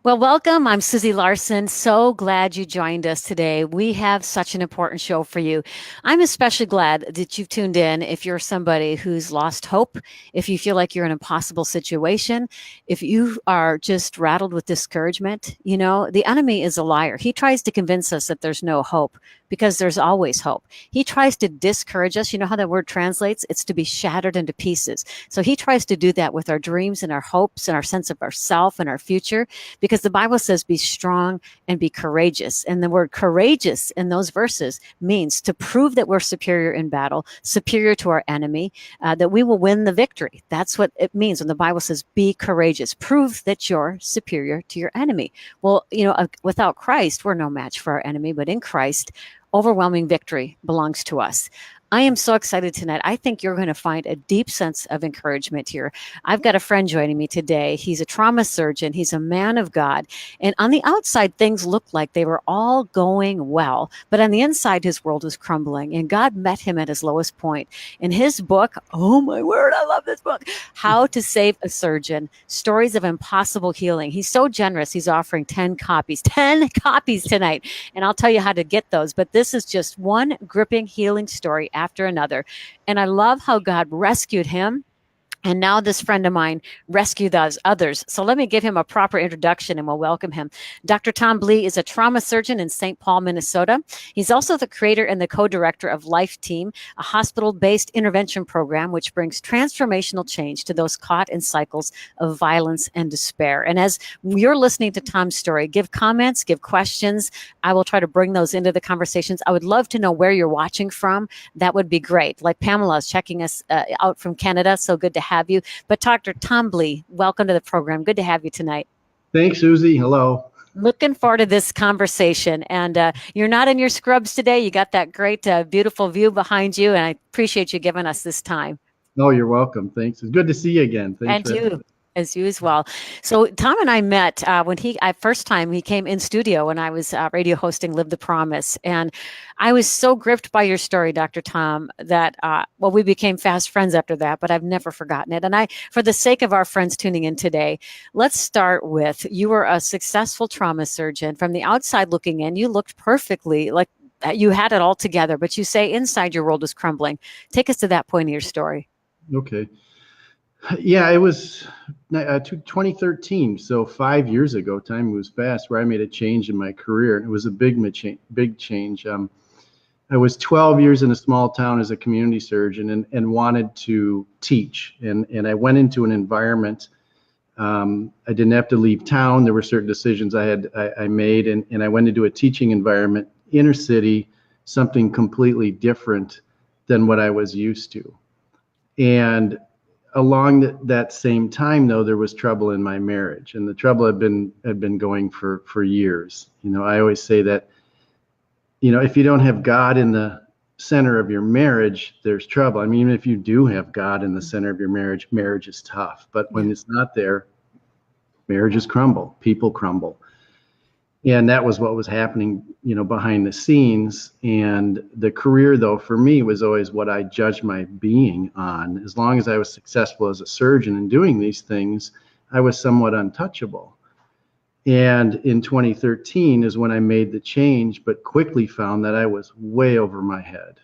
Well, welcome. I'm Susie Larson. So glad you joined us today. We have such an important show for you. I'm especially glad that you've tuned in if you're somebody who's lost hope, if you feel like you're in an impossible situation, if you are just rattled with discouragement. The enemy is a liar. He tries to convince us that there's no hope because there's always hope. He tries to discourage us. You know how that word translates? It's to be shattered into pieces. So he tries to do that with our dreams and our hopes and our sense of ourself and our future because the Bible says be strong and be courageous. And the word courageous in those verses means to prove that we're superior in battle, superior to our enemy, that we will win the victory. That's what it means when the Bible says be courageous. Prove that you're superior to your enemy. Well, without Christ, we're no match for our enemy, but in Christ, overwhelming victory belongs to us. I am so excited tonight. I think you're going to find a deep sense of encouragement here. I've got a friend joining me today. He's a trauma surgeon. He's a man of God. And on the outside, things looked like they were all going well. But on the inside, his world was crumbling. And God met him at his lowest point. In his book, oh my word, I love this book, How to Save a Surgeon, Stories of Impossible Healing. He's so generous. He's offering 10 copies tonight. And I'll tell you how to get those. But this is just one gripping healing story after another. And I love how God rescued him. And now this friend of mine rescued those others. So let me give him a proper introduction and we'll welcome him. Dr. Tom Blee is a trauma surgeon in St. Paul, Minnesota. He's also the creator and the co-director of Life Team, a hospital-based intervention program which brings transformational change to those caught in cycles of violence and despair. And as you're listening to Tom's story, give comments, give questions. I will try to bring those into the conversations. I would love to know where you're watching from. That would be great. Like Pamela is checking us out from Canada. So good to have you. But Dr. Tom Blee, welcome to the program. Good to have you tonight. Thanks, Susie. Hello. Looking forward to this conversation. And you're not in your scrubs today. You got that great, beautiful view behind you. And I appreciate you giving us this time. Oh, you're welcome. Thanks. It's good to see you again. And Thanks you. As you as well. So Tom and I met when first time he came in studio when I was radio hosting Live the Promise. And I was so gripped by your story, Dr. Tom, that, we became fast friends after that, but I've never forgotten it. And for the sake of our friends tuning in today, let's start with, you were a successful trauma surgeon. From the outside looking in, you looked perfectly like you had it all together, but you say inside your world was crumbling. Take us to that point of your story. Okay. Yeah, it was 2013, so 5 years ago. Time moves fast. Where I made a change in my career. It was a big change. I was 12 years in a small town as a community surgeon and wanted to teach. And I went into an environment. I didn't have to leave town. There were certain decisions I made, and I went into a teaching environment, inner city, something completely different than what I was used to. And along that same time, though, there was trouble in my marriage, and the trouble had been going for years. I always say that, if you don't have God in the center of your marriage, there's trouble. I mean, even if you do have God in the center of your marriage, marriage is tough. But when it's not there, marriages crumble, people crumble. And that was what was happening, behind the scenes. And the career, though, for me was always what I judged my being on. As long as I was successful as a surgeon in doing these things, I was somewhat untouchable. And in 2013 is when I made the change, but quickly found that I was way over my head,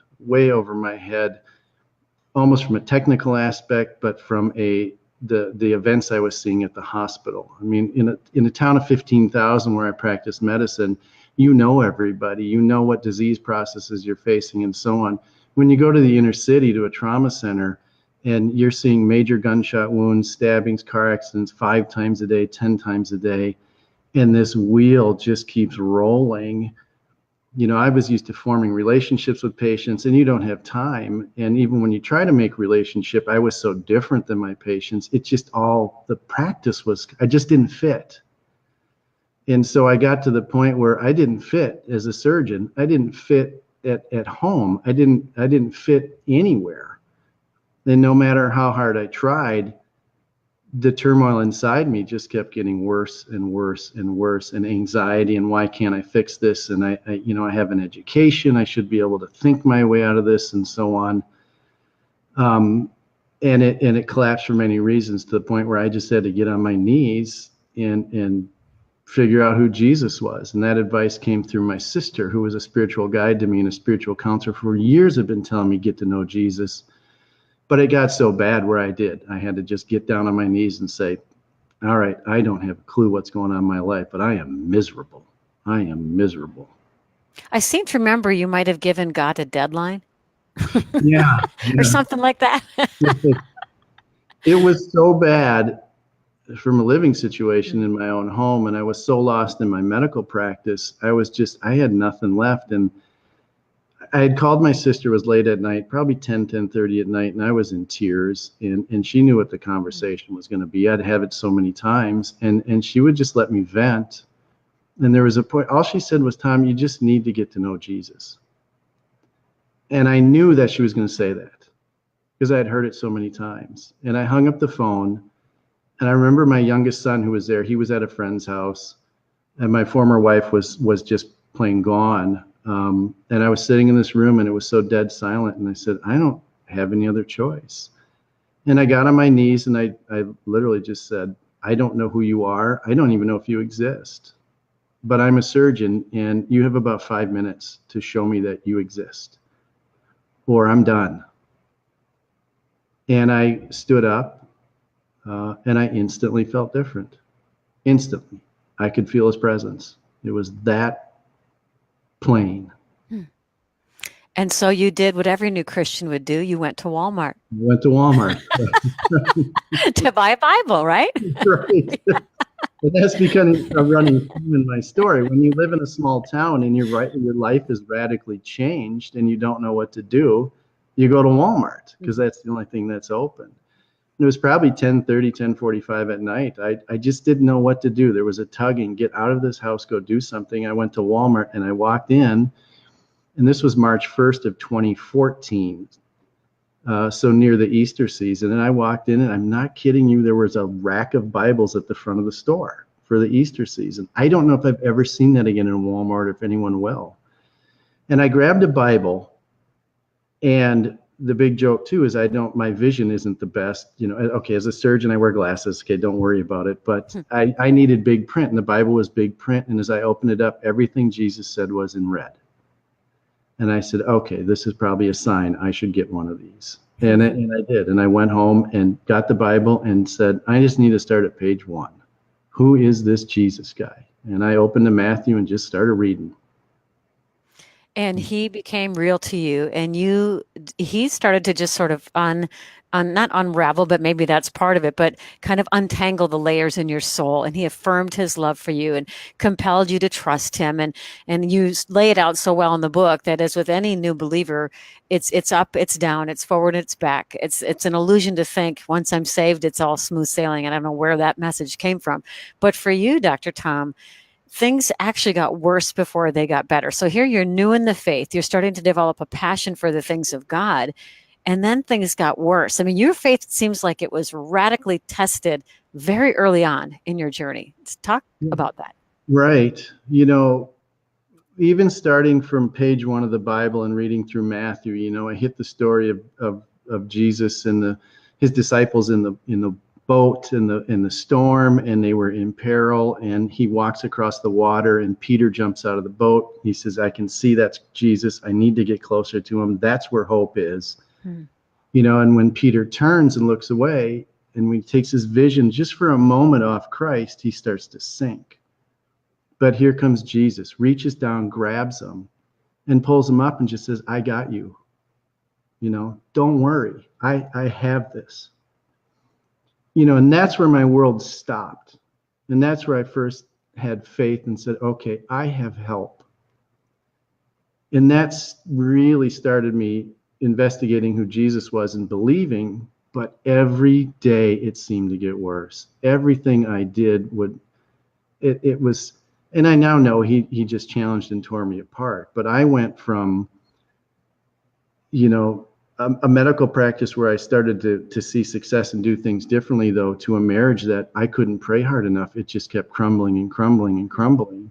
almost from a technical aspect, but from the events I was seeing at the hospital. I mean, in a town of 15,000 where I practice medicine, everybody, what disease processes you're facing and so on. When you go to the inner city to a trauma center and you're seeing major gunshot wounds, stabbings, car accidents 5 times a day, 10 times a day, and this wheel just keeps rolling. I was used to forming relationships with patients, and you don't have time. And even when you try to make relationship, I was so different than my patients. It just the practice I just didn't fit. And so I got to the point where I didn't fit as a surgeon. I didn't fit at home. I didn't fit anywhere. And no matter how hard I tried, the turmoil inside me just kept getting worse and worse and worse, and anxiety, and why can't I fix this? And I have an education, I should be able to think my way out of this, and so on. And it collapsed for many reasons, to the point where I just had to get on my knees and figure out who Jesus was. And that advice came through my sister, who was a spiritual guide to me and a spiritual counselor for years, had been telling me, get to know Jesus. But it got so bad where I had to just get down on my knees and say, all right, I don't have a clue what's going on in my life, but I am miserable. I am miserable. I seem to remember you might have given God a deadline Yeah. or something like that. It was so bad from a living situation in my own home, and I was so lost in my medical practice. I had nothing left. And I had called my sister. It was late at night, probably 10:30 at night, and I was in tears, and she knew what the conversation was going to be. I'd have it so many times, and she would just let me vent. And there was a point, all she said was, Tom, you just need to get to know Jesus. And I knew that she was going to say that because I had heard it so many times. And I hung up the phone, and I remember my youngest son, who was there, he was at a friend's house, and my former wife was just plain gone. And I was sitting in this room, and it was so dead silent. And I said, I don't have any other choice. And I got on my knees, and I literally just said, I don't know who you are. I don't even know if you exist. But I'm a surgeon, and you have about 5 minutes to show me that you exist, or I'm done. And I stood up, and I instantly felt different. Instantly. I could feel his presence. It was that plain. And so you did what every new Christian would do. You went to Walmart. Went to Walmart. To buy a Bible, right? Right. And that's become a running theme in my story. When you live in a small town and your life is radically changed and you don't know what to do, you go to Walmart because that's the only thing that's open. And it was probably 10:30, 10:45 at night. I just didn't know what to do. There was a tugging, get out of this house, go do something. I went to Walmart and I walked in, and this was March 1st of 2014. So near the Easter season. And I walked in, and I'm not kidding you, there was a rack of Bibles at the front of the store for the Easter season. I don't know if I've ever seen that again in Walmart, or if anyone will. And I grabbed a Bible, and the big joke too is my vision isn't the best. Okay, as a surgeon, I wear glasses. Okay, don't worry about it. But I needed big print, and the Bible was big print. And as I opened it up, everything Jesus said was in red. And I said, okay, this is probably a sign I should get one of these. And I did. And I went home and got the Bible and said, I just need to start at page 1. Who is this Jesus guy? And I opened to Matthew and just started reading. And he became real to you, and he started to just sort of not unravel, but maybe that's part of it, but kind of untangle the layers in your soul. And he affirmed his love for you and compelled you to trust him. And you lay it out so well in the book that, as with any new believer, it's up, it's down, it's forward, it's back. It's an illusion to think once I'm saved, it's all smooth sailing. And I don't know where that message came from. But for you, Dr. Tom, things actually got worse before they got better. So here you're new in the faith. You're starting to develop a passion for the things of God. And then things got worse. I mean, your faith seems like it was radically tested very early on in your journey. Let's talk about that. Right. Even starting from page 1 of the Bible and reading through Matthew, I hit the story of Jesus and his disciples in the boat in the storm, and they were in peril, and he walks across the water, and Peter jumps out of the boat. He says, I can see that's Jesus. I need to get closer to him. That's where hope is. And when Peter turns and looks away, and when he takes his vision just for a moment off Christ, he starts to sink. But here comes Jesus, reaches down, grabs him, and pulls him up and just says, I got you. Don't worry. I have this. And that's where my world stopped. And that's where I first had faith and said, okay, I have help. And that's really started me investigating who Jesus was and believing. But every day it seemed to get worse. Everything I did it was, and I now know he just challenged and tore me apart. But I went from, a medical practice where I started to see success and do things differently, though, to a marriage that I couldn't pray hard enough. It just kept crumbling and crumbling and crumbling.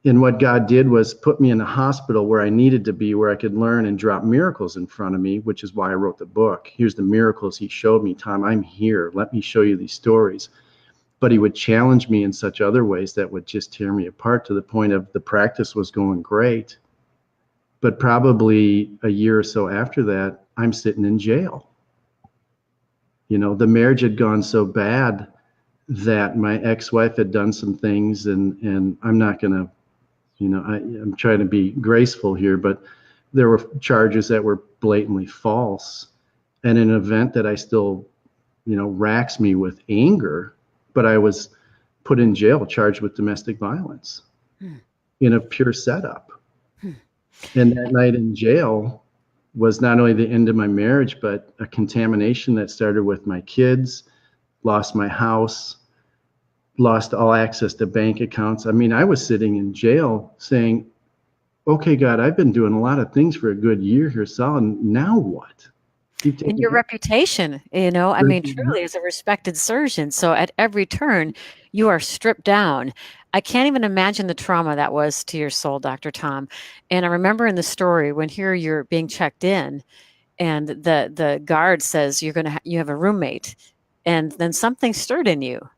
And what God did was put me in a hospital where I needed to be, where I could learn and drop miracles in front of me, which is why I wrote the book. Here's the miracles he showed me. Tom, I'm here. Let me show you these stories. but he would challenge me in such other ways that would just tear me apart, to the point of the practice was going great. But probably a year or so after that, I'm sitting in jail. The marriage had gone so bad that my ex-wife had done some things, and I'm not going to, I'm trying to be graceful here, but there were charges that were blatantly false, and an event that I still, racks me with anger, but I was put in jail, charged with domestic violence in a pure setup. And that night in jail was not only the end of my marriage, but a contamination that started with my kids, lost my house, lost all access to bank accounts. I mean, I was sitting in jail saying, okay, God, I've been doing a lot of things for a good year here, solid. Now what? And your reputation, I mean, truly as a respected surgeon. So at every turn, you are stripped down. I can't even imagine the trauma that was to your soul, Dr. Tom. And I remember in the story when here you're being checked in, and the guard says you have a roommate, and then something stirred in you.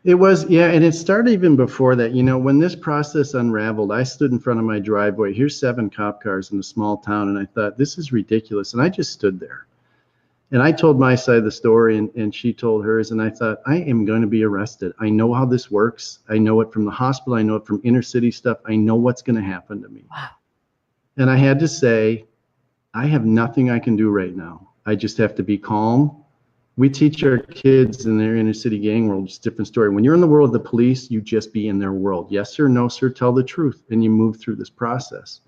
It was, yeah, and it started even before that. When this process unraveled, I stood in front of my driveway. Here's 7 cop cars in a small town, and I thought, this is ridiculous. And I just stood there. And I told my side of the story, and she told hers, and I thought, I am going to be arrested. I know how this works. I know it from the hospital. I know it from inner city stuff. I know what's going to happen to me. Wow. And I had to say, I have nothing I can do right now. I just have to be calm. We teach our kids in their inner city gang world, it's a different story. When you're in the world of the police, you just be in their world. Yes, sir, no, sir, tell the truth. And you move through this process.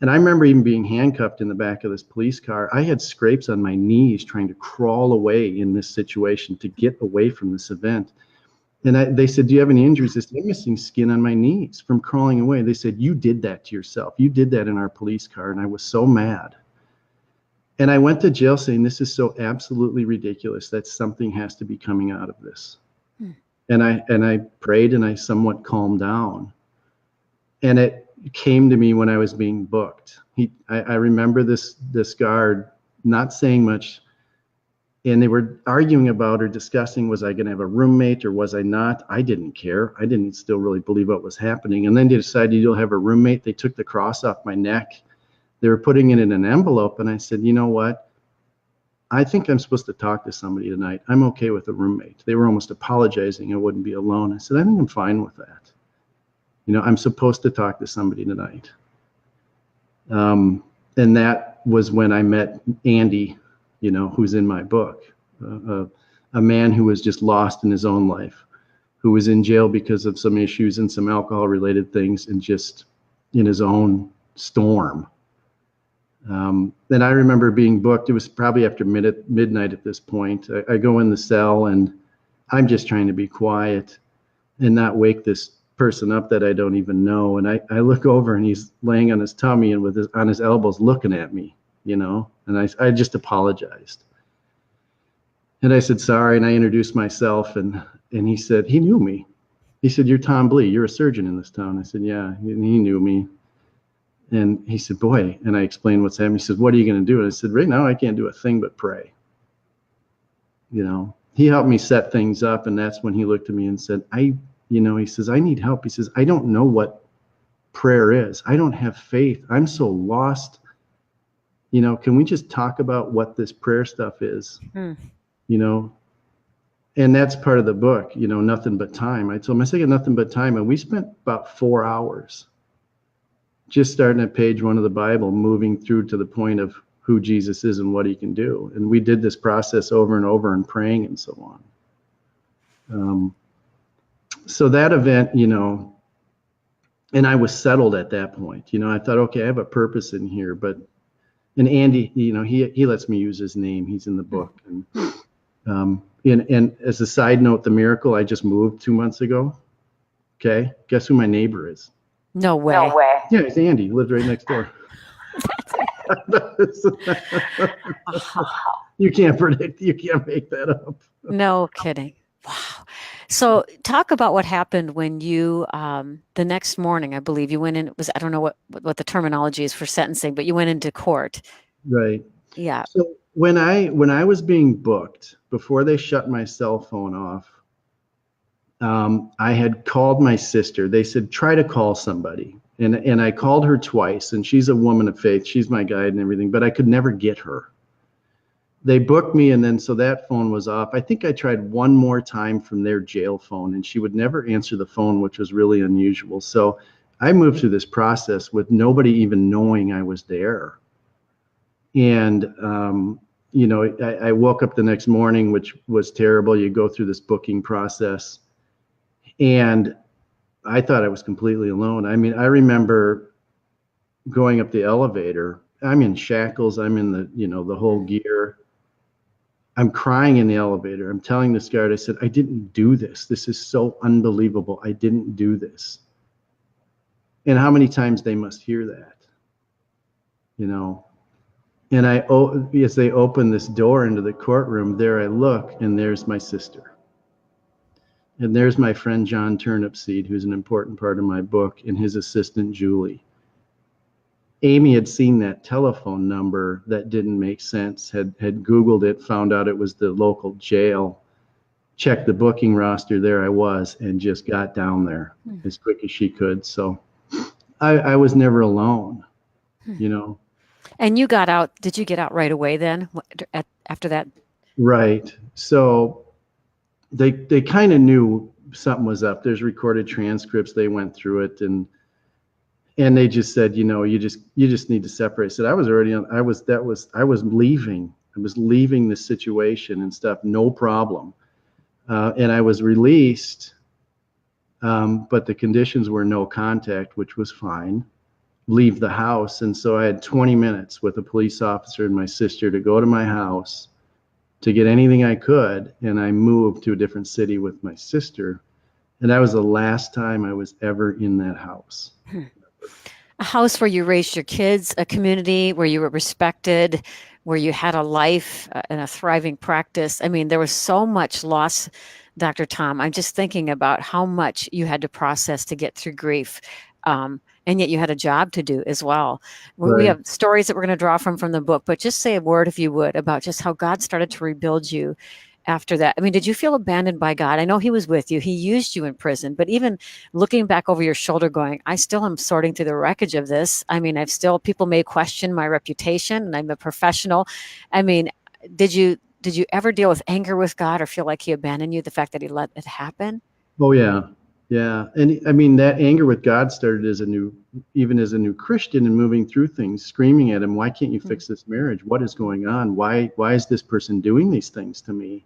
And I remember even being handcuffed in the back of this police car. I had scrapes on my knees trying to crawl away in this situation to get away from this event. And they said, do you have any injuries? I said, I'm missing skin on my knees from crawling away. They said, you did that to yourself. You did that in our police car. And I was so mad. And I went to jail saying, this is so absolutely ridiculous that something has to be coming out of this. And I prayed, and I somewhat calmed down. And it came to me when I was being booked. I remember this guard not saying much, and they were arguing about or discussing, was I going to have a roommate or was I not? I didn't care. I didn't still really believe what was happening. And then they decided, you'll have a roommate. They took the cross off my neck. They were putting it in an envelope, and I said, you know what? I think I'm supposed to talk to somebody tonight. I'm okay with a roommate. They were almost apologizing I wouldn't be alone. I said, I think I'm fine with that. I'm supposed to talk to somebody tonight. And that was when I met Andy, who's in my book, a man who was just lost in his own life, who was in jail because of some issues and some alcohol-related things, and just in his own storm. Then I remember being booked. It was probably after midnight at this point. I go in the cell, and I'm just trying to be quiet and not wake this person up that I don't even know. And I look over, and he's laying on his tummy and on his elbows looking at me, and I just apologized. And I said, sorry. And I introduced myself, and he said, he knew me. He said, you're Tom Blee. You're a surgeon in this town. I said, yeah. And he knew me. And he said, boy, and I explained what's happening. He said, what are you going to do? And I said, right now, I can't do a thing but pray. He helped me set things up. And that's when he looked at me and said, he says, I need help. He says, I don't know what prayer is. I don't have faith. I'm so lost. Can we just talk about what this prayer stuff is? And that's part of the book, Nothing But Time. I told him, I said, nothing but time. And we spent about 4 hours just starting at page 1 of the Bible, moving through to the point of who Jesus is and what he can do. And we did this process over and over, and praying and so on. So that event, and I was settled at that point. I thought, okay, I have a purpose in here. And Andy, he lets me use his name. He's in the book. And as a side note, the miracle, I just moved 2 months ago. Okay. Guess who my neighbor is? No way. Yeah, it's Andy. He lives right next door. You can't predict. You can't make that up. No kidding. Wow. So talk about what happened when you, the next morning, I believe you went in, I don't know what the terminology is for sentencing, but you went into court. Right. Yeah. So when I was being booked, before they shut my cell phone off, I had called my sister. They said, try to call somebody. And I called her twice, and she's a woman of faith. She's my guide and everything, but I could never get her. They booked me, and then so that phone was off. I think I tried one more time from their jail phone, and she would never answer the phone, which was really unusual. So I moved through this process with nobody even knowing I was there. And, I woke up the next morning, which was terrible. You go through this booking process. And I thought I was completely alone. I mean, I remember going up the elevator. I'm in shackles. I'm in the whole gear. I'm crying in the elevator. I'm telling this guard, I said, I didn't do this. This is so unbelievable. I didn't do this. And how many times they must hear that, And as they open this door into the courtroom, there I look, and there's my sister. And there's my friend John Turnipseed, who's an important part of my book, and his assistant Julie. Amy had seen that telephone number that didn't make sense, had Googled it, found out it was the local jail, checked the booking roster, there I was, and just got down there as quick as she could. So I was never alone, And you got out. Did you get out right away then after that? Right. So they kind of knew something was up. There's recorded transcripts. They went through it, and they just said, you just need to separate. I said, I was already on. I was leaving. I was leaving the situation and stuff. No problem. And I was released, but the conditions were no contact, which was fine. Leave the house. And so I had 20 minutes with a police officer and my sister to go to my house to get anything I could. And I moved to a different city with my sister. And that was the last time I was ever in that house. A house where you raised your kids, a community where you were respected, where you had a life and a thriving practice. I mean, there was so much loss, Dr. Tom. I'm just thinking about how much you had to process to get through grief. And yet you had a job to do as well. Right. We have stories that we're going to draw from the book, but just say a word, if you would, about just how God started to rebuild you after that. I mean, did you feel abandoned by God? I know he was with you. He used you in prison, but even looking back over your shoulder going, I still am sorting through the wreckage of this. I mean, people may question my reputation, and I'm a professional. I mean, did you ever deal with anger with God or feel like he abandoned you, the fact that he let it happen? Oh, yeah. Yeah. And I mean, that anger with God started even as a new Christian and moving through things, screaming at him, why can't you fix this marriage? What is going on? Why is this person doing these things to me?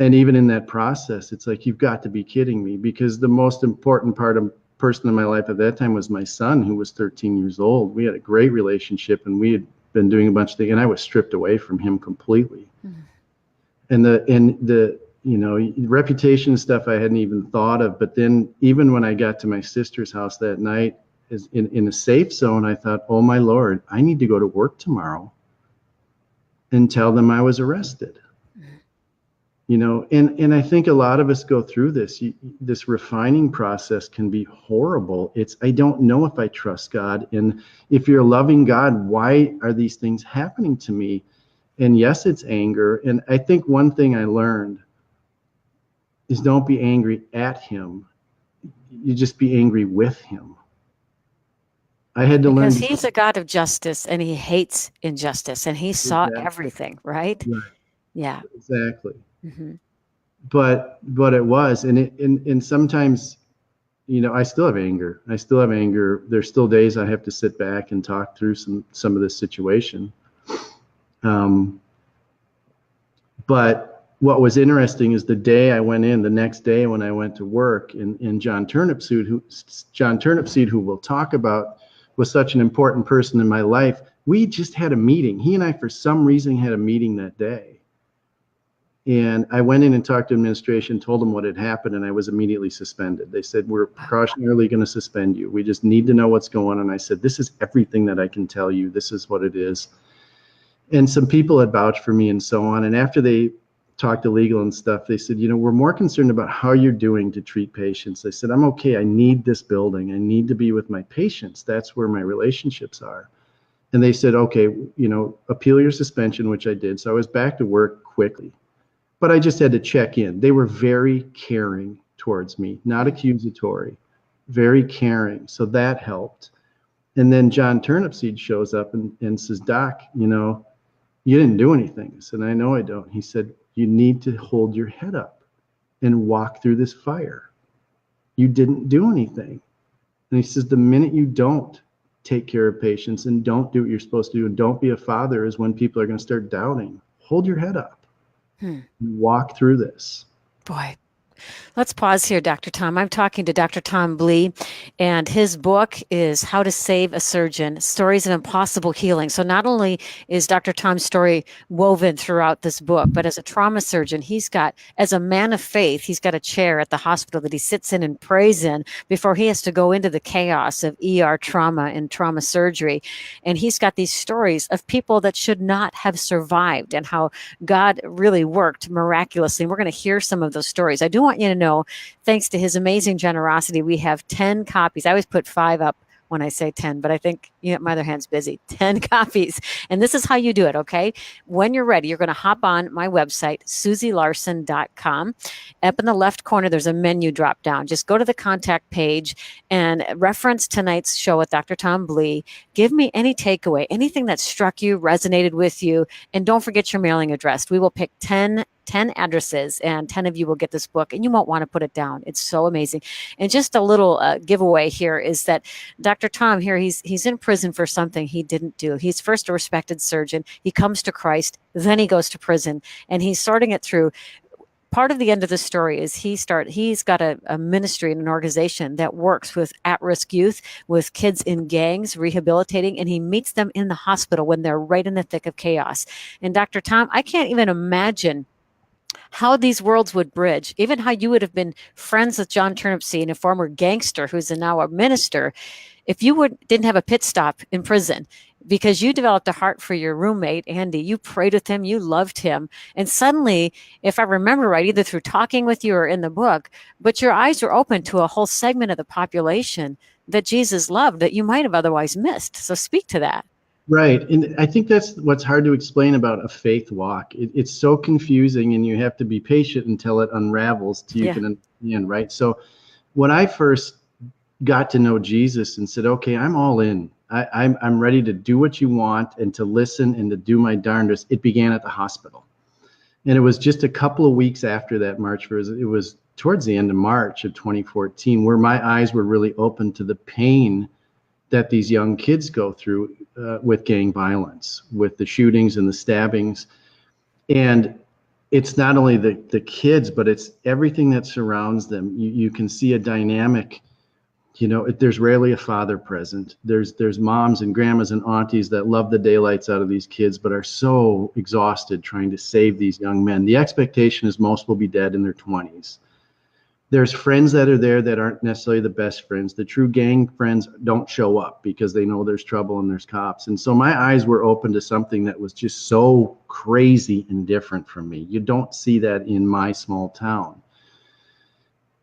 And even in that process, it's like, you've got to be kidding me, because the most important person in my life at that time was my son, who was 13 years old. We had a great relationship, and we had been doing a bunch of things, and I was stripped away from him completely. And the reputation stuff I hadn't even thought of. But then even when I got to my sister's house that night, in a safe zone, I thought, oh my Lord, I need to go to work tomorrow and tell them I was arrested. And I think a lot of us go through this. This refining process can be horrible. I don't know if I trust God. And if you're a loving God, why are these things happening to me? And yes, it's anger. And I think one thing I learned is don't be angry at him. You just be angry with him. I had to learn. Because he's a God of justice, and he hates injustice, and he saw everything, right? Yeah. Exactly. But it was, and sometimes, I still have anger. There's still days I have to sit back and talk through some of this situation. But what was interesting is the next day when I went to work, and John Turnipseed, who we'll talk about, was such an important person in my life. We just had a meeting. He and I, for some reason, had a meeting that day. And I went in and talked to administration, told them what had happened, and I was immediately suspended. They said, we're precautionarily going to suspend you. We just need to know what's going on. And I said, this is everything that I can tell you. This is what it is. And some people had vouched for me and so on. And after they talked to legal and stuff, they said, we're more concerned about how you're doing to treat patients. I said, I'm okay. I need this building. I need to be with my patients. That's where my relationships are. And they said, okay, appeal your suspension, which I did. So I was back to work quickly. But I just had to check in. They were very caring towards me, not accusatory, very caring. So that helped. And then John Turnipseed shows up and says, Doc, you didn't do anything. I said, I know I don't. He said, you need to hold your head up and walk through this fire. You didn't do anything. And he says, the minute you don't take care of patients and don't do what you're supposed to do and don't be a father is when people are going to start doubting. Hold your head up. Walk through this. Boy. Let's pause here, Dr. Tom. I'm talking to Dr. Tom Blee, and his book is How to Save a Surgeon, Stories of Impossible Healing. So not only is Dr. Tom's story woven throughout this book, but as a trauma surgeon, as a man of faith, he's got a chair at the hospital that he sits in and prays in before he has to go into the chaos of ER trauma and trauma surgery. And he's got these stories of people that should not have survived and how God really worked miraculously. And we're going to hear some of those stories. I do want you to know, thanks to his amazing generosity, we have 10 copies. I always put 5 up when I say 10, but I think my other hand's busy. 10 copies. And this is how you do it, okay? When you're ready, you're going to hop on my website, susielarson.com. Up in the left corner, there's a menu drop down. Just go to the contact page and reference tonight's show with Dr. Tom Blee. Give me any takeaway, anything that struck you, resonated with you, and don't forget your mailing address. We will pick 10 addresses, and 10 of you will get this book, and you won't want to put it down. It's so amazing. And just a little giveaway here is that Dr. Tom here, he's in prison for something he didn't do. He's first a respected surgeon. He comes to Christ, then he goes to prison, and he's sorting it through. Part of the end of the story is he's got a ministry and an organization that works with at-risk youth, with kids in gangs, rehabilitating, and he meets them in the hospital when they're right in the thick of chaos. And Dr. Tom, I can't even imagine how these worlds would bridge, even how you would have been friends with John Turnipseed, a former gangster who's now a minister, if you didn't have a pit stop in prison, because you developed a heart for your roommate, Andy. You prayed with him, you loved him. And suddenly, if I remember right, either through talking with you or in the book, but your eyes were open to a whole segment of the population that Jesus loved that you might have otherwise missed. So speak to that. Right. And I think that's what's hard to explain about a faith walk. It's so confusing, and you have to be patient until it unravels till you can understand, right? So when I first got to know Jesus and said, okay, I'm all in. I'm ready to do what you want and to listen and to do my darndest, it began at the hospital. And it was just a couple of weeks after that March visit. It was towards the end of March of 2014 where my eyes were really open to the pain that these young kids go through with gang violence, with the shootings and the stabbings. And it's not only the kids, but it's everything that surrounds them. You can see a dynamic, there's rarely a father present. There's moms and grandmas and aunties that love the daylights out of these kids, but are so exhausted trying to save these young men. The expectation is most will be dead in their 20s. There's friends that are there that aren't necessarily the best friends. The true gang friends don't show up because they know there's trouble and there's cops. And so my eyes were open to something that was just so crazy and different from me. You don't see that in my small town.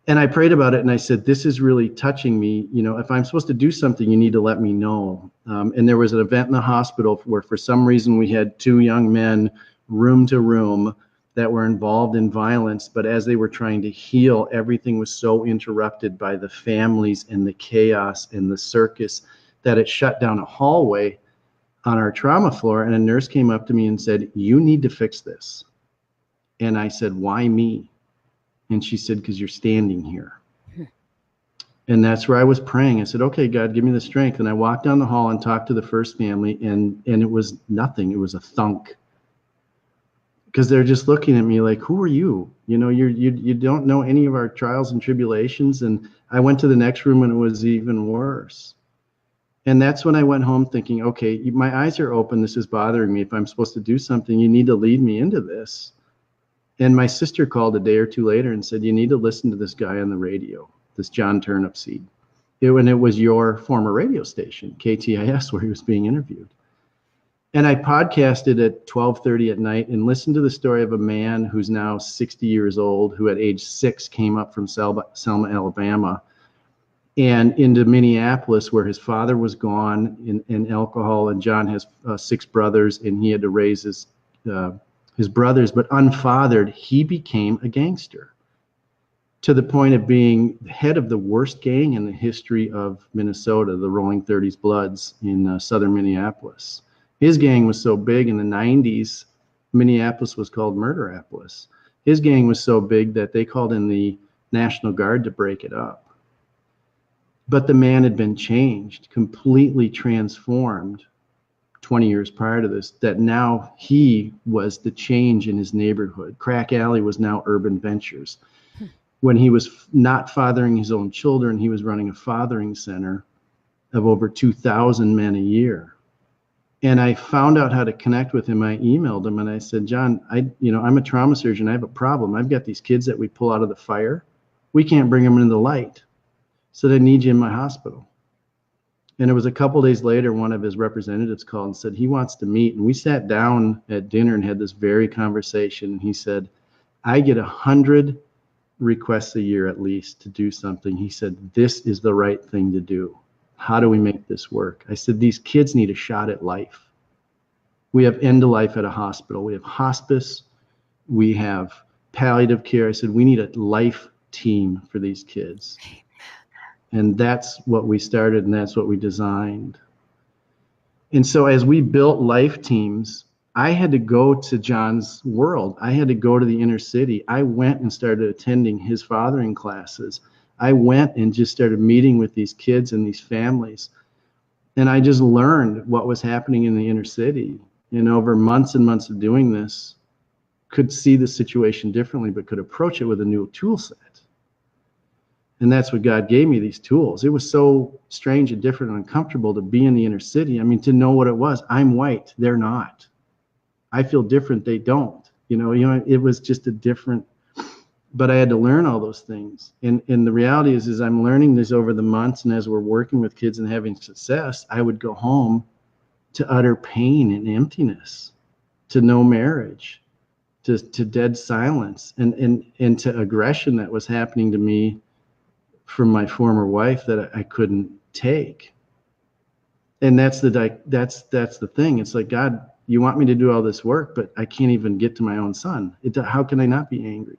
And I prayed about it and I said, this is really touching me. If I'm supposed to do something, you need to let me know. And there was an event in the hospital where for some reason we had 2 young men room to room that were involved in violence, but as they were trying to heal, everything was so interrupted by the families and the chaos and the circus that it shut down a hallway on our trauma floor. And a nurse came up to me and said, you need to fix this. And I said, why me? And she said, because you're standing here. And that's where I was praying. I said, okay, God, give me the strength. And I walked down the hall and talked to the first family, and it was nothing. It was a thunk. Because they're just looking at me like, who are you? You don't know any of our trials and tribulations. And I went to the next room and it was even worse. And that's when I went home thinking, okay, my eyes are open. This is bothering me. If I'm supposed to do something, you need to lead me into this. And my sister called a day or two later and said, you need to listen to this guy on the radio, this John Turnipseed. And it was your former radio station, KTIS, where he was being interviewed. And I podcasted at 12:30 at night and listened to the story of a man who's now 60 years old, who at age 6 came up from Selma, Alabama, and into Minneapolis, where his father was gone in alcohol, and John has 6 brothers, and he had to raise his brothers, but unfathered, he became a gangster. to the point of being head of the worst gang in the history of Minnesota, the Rolling 30s Bloods in southern Minneapolis. His gang was so big in the 90s, Minneapolis was called Murderapolis. His gang was so big that they called in the National Guard to break it up. But the man had been changed, completely transformed 20 years prior to this, that now he was the change in his neighborhood. Crack Alley was now Urban Ventures. When he was not fathering his own children, he was running a fathering center of over 2,000 men a year. And I found out how to connect with him. I emailed him and I said, John, I'm a trauma surgeon. I have a problem. I've got these kids that we pull out of the fire. We can't bring them into the light. So I need you in my hospital. And it was a couple days later, one of his representatives called and said he wants to meet. And we sat down at dinner and had this very conversation. And he said, I get 100 requests a year at least to do something. He said, this is the right thing to do. How do we make this work? I said, these kids need a shot at life. We have end of life at a hospital. We have hospice. We have palliative care. I said, we need a life team for these kids. And that's what we started and that's what we designed. And so as we built life teams, I had to go to John's world. I had to go to the inner city. I went and started attending his fathering classes. I went and just started meeting with these kids and these families. And I just learned what was happening in the inner city. And over months and months of doing this, could see the situation differently, but could approach it with a new tool set. And that's what God gave me, these tools. It was so strange and different and uncomfortable to be in the inner city. I mean, to know what it was. I'm white, they're not. I feel different, they don't. It was just a different, but I had to learn all those things. And the reality is I'm learning this over the months, and as we're working with kids and having success, I would go home to utter pain and emptiness, to no marriage, to dead silence, and to aggression that was happening to me from my former wife that I couldn't take. And that's the thing. It's like, God, you want me to do all this work, but I can't even get to my own son. How can I not be angry?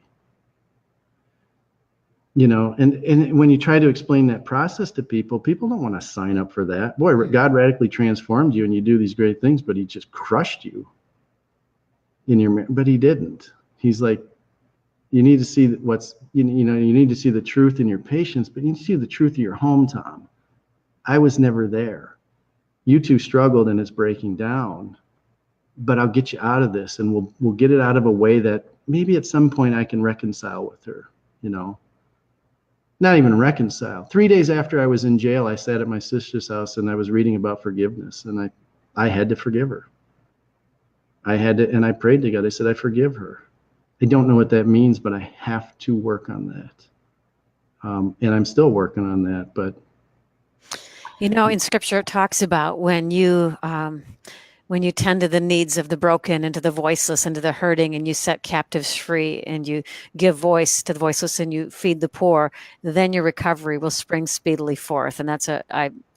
And when you try to explain that process to people don't want to sign up for that. Boy, God radically transformed you and you do these great things, but he just crushed you in your, but he didn't. He's like, you need to see you need to see the truth in your patients, but you need to see the truth of your home, Tom. I was never there. You two struggled and it's breaking down, but I'll get you out of this and we'll get it out of a way that maybe at some point I can reconcile with her, not even reconcile. 3 days after I was in jail, I sat at my sister's house and I was reading about forgiveness, and I had to forgive her. And I prayed to God. I said, I forgive her. I don't know what that means, but I have to work on that. And I'm still working on that, but. In scripture, it talks about when you tend to the needs of the broken and to the voiceless and to the hurting, and you set captives free and you give voice to the voiceless and you feed the poor, then your recovery will spring speedily forth. And that's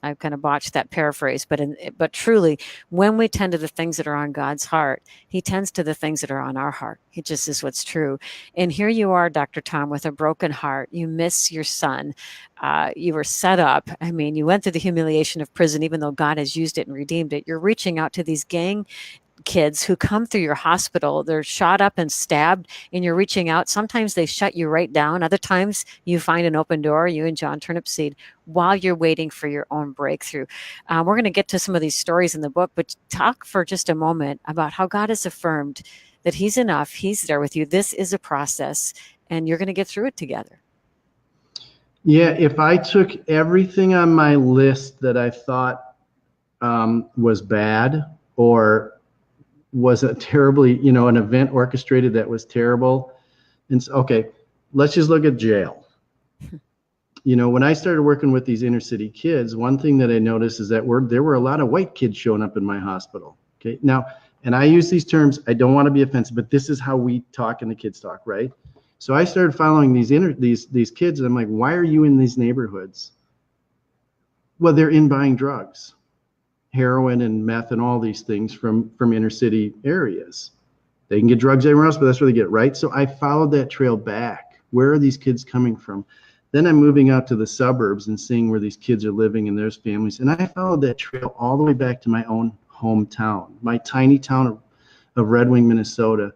I kind of botched that paraphrase, but truly, when we tend to the things that are on God's heart, he tends to the things that are on our heart. It just is what's true. And here you are, Dr. Tom, with a broken heart. You miss your son. You were set up. I mean, you went through the humiliation of prison, even though God has used it and redeemed it. You're reaching out to these gang kids who come through your hospital. They're shot up and stabbed, and you're reaching out. Sometimes they shut you right down. Other times you find an open door, you and John Turnipseed, while you're waiting for your own breakthrough. We're going to get to some of these stories in the book, but talk for just a moment about how God has affirmed that he's enough. He's there with you. This is a process, and you're going to get through it together. Yeah, if I took everything on my list that I thought was bad or was a terribly, an event orchestrated that was terrible. And so, okay, let's just look at jail. When I started working with these inner city kids, one thing that I noticed is that there were a lot of white kids showing up in my hospital. Okay, now, and I use these terms, I don't want to be offensive, but this is how we talk and the kids talk, right? So I started following these kids, and I'm like, why are you in these neighborhoods? Well, they're in buying drugs. Heroin and meth and all these things from inner city areas. They can get drugs everywhere else, but that's where they get, right? So I followed that trail back Where are these kids coming from? Then I'm moving out to the suburbs and seeing where these kids are living and their families. And I followed that trail all the way back to my own hometown, my tiny town of Red Wing, Minnesota.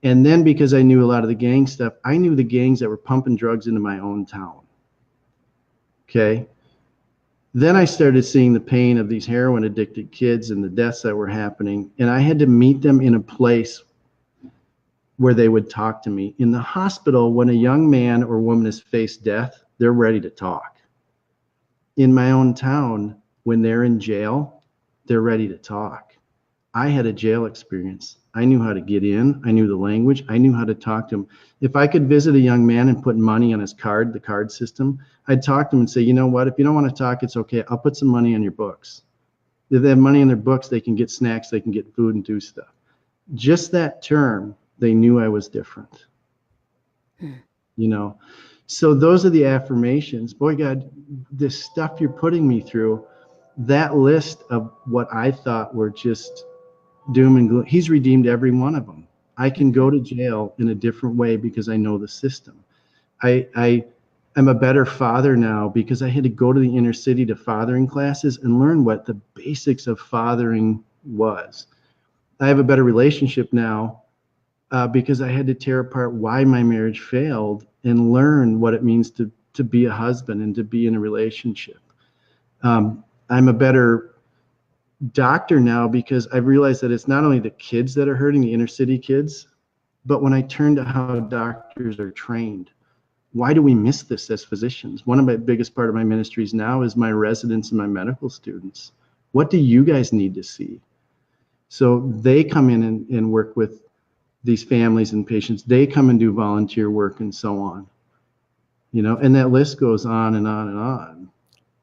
And then because I knew a lot of the gang stuff, I knew the gangs that were pumping drugs into my own town. Okay. Then I started seeing the pain of these heroin addicted kids and the deaths that were happening. And I had to meet them in a place where they would talk to me. In the hospital, when a young man or woman has faced death, they're ready to talk. In my own town, when they're in jail, they're ready to talk. I had a jail experience. I knew how to get in. I knew the language. I knew how to talk to him. If I could visit a young man and put money on his card, the card system, I'd talk to him and say, you know what, if you don't want to talk, it's okay. I'll put some money on your books. If they have money in their books, they can get snacks, they can get food and do stuff. Just that term, they knew I was different. You know, so those are the affirmations. Boy, God, this stuff you're putting me through, that list of what I thought were just doom and gloom, he's redeemed every one of them. I can go to jail in a different way because I know the system. I'm a better father now because I had to go to the inner city to fathering classes and learn what the basics of fathering was. I have a better relationship now because I had to tear apart why my marriage failed and learn what it means to be a husband and to be in a relationship. I'm a better doctor now because I've realized that it's not only the kids that are hurting, the inner city kids, but when I turn to how doctors are trained, why do we miss this as physicians? One of my biggest part of my ministries now is my residents and my medical students. What do you guys need to see? So they come in and work with these families and patients. They come and do volunteer work and so on, you know, and that list goes on and on and on.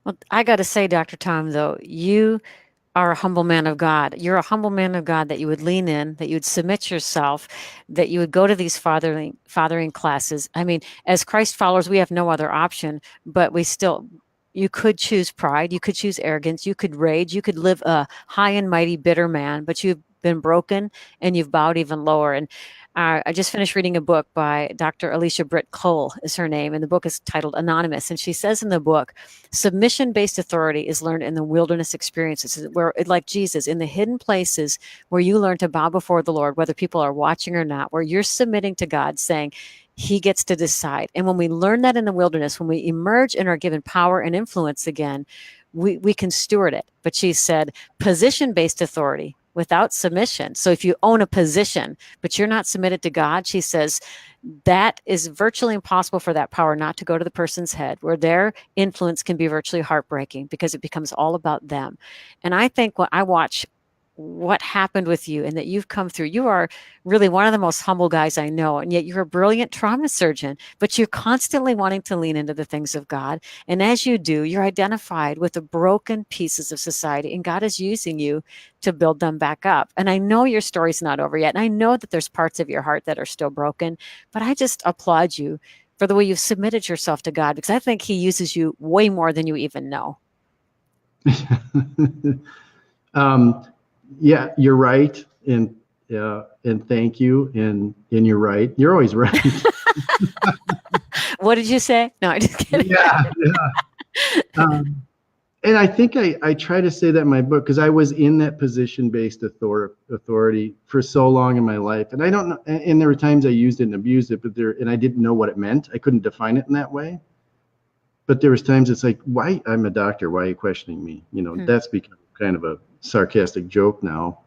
Well, I got to say, Dr. Tom, though, you are a humble man of God. You're a humble man of God, that you would lean in, that you would submit yourself, that you would go to these fathering classes. I mean, as Christ followers, we have no other option, but you could choose pride, you could choose arrogance, you could rage, you could live a high and mighty bitter man, but you've been broken and you've bowed even lower. And I just finished reading a book by Dr. Alicia Britt Cole is her name, and the book is titled Anonymous. And she says in the book, submission-based authority is learned in the wilderness experiences, where, like Jesus, in the hidden places where you learn to bow before the Lord, whether people are watching or not, where you're submitting to God, saying he gets to decide. And when we learn that in the wilderness, when we emerge and are given power and influence again, we can steward it. But she said, position-based authority without submission. So if you own a position, but you're not submitted to God, she says, that is virtually impossible for that power not to go to the person's head, where their influence can be virtually heartbreaking because it becomes all about them. And I think when I watch what happened with you and that you've come through, you are really one of the most humble guys I know. And yet you're a brilliant trauma surgeon, but you're constantly wanting to lean into the things of God. And as you do, you're identified with the broken pieces of society, and God is using you to build them back up. And I know your story's not over yet. And I know that there's parts of your heart that are still broken, but I just applaud you for the way you've submitted yourself to God, because I think he uses you way more than you even know. Yeah, you're right, and thank you, and you're right. You're always right. What did you say? No, I'm just kidding. Yeah. And I think I try to say that in my book because I was in that position-based authority for so long in my life, and I don't know. And there were times I used it and abused it, and I didn't know what it meant. I couldn't define it in that way. But there was times it's like, why? I'm a doctor. Why are you questioning me? You know, that's become kind of a sarcastic joke now.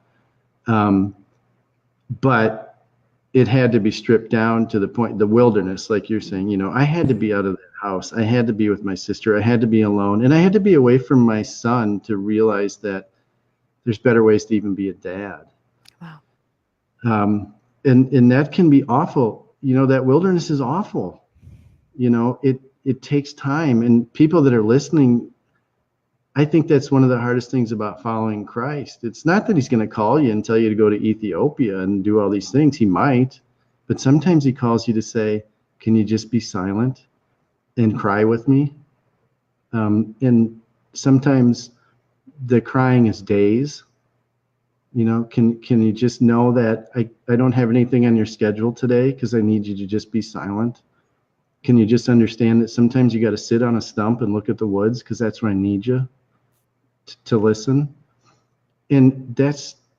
But it had to be stripped down to the point, the wilderness, like you're saying, you know, I had to be out of that house. I had to be with my sister. I had to be alone. And I had to be away from my son to realize that there's better ways to even be a dad. Wow. And that can be awful. You know, that wilderness is awful. You know, it takes time. And people that are listening, I think that's one of the hardest things about following Christ. It's not that he's going to call you and tell you to go to Ethiopia and do all these things. He might, but sometimes he calls you to say, can you just be silent and cry with me? And sometimes the crying is days. You know, can you just know that I don't have anything on your schedule today because I need you to just be silent? Can you just understand that sometimes you got to sit on a stump and look at the woods because that's where I need you to listen? And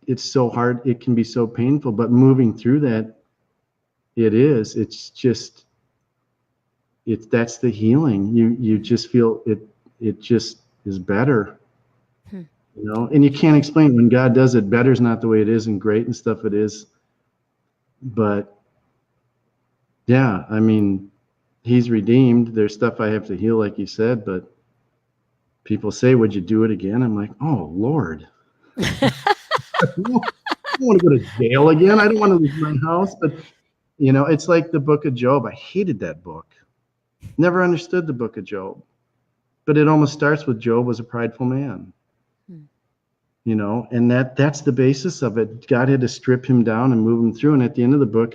it's so hard. It can be so painful, but moving through that, that's the healing. You just feel it just is better, Hmm. and you can't explain when God does it. Better is not the way it is, and great and stuff it is. But yeah, I mean, he's redeemed. There's stuff I have to heal, like you said, but people say, would you do it again? I'm like, oh, Lord. I don't want to go to jail again. I don't want to lose my house. But, it's like the book of Job. I hated that book. Never understood the book of Job. But it almost starts with Job was a prideful man. Hmm. And that's the basis of it. God had to strip him down and move him through. And at the end of the book,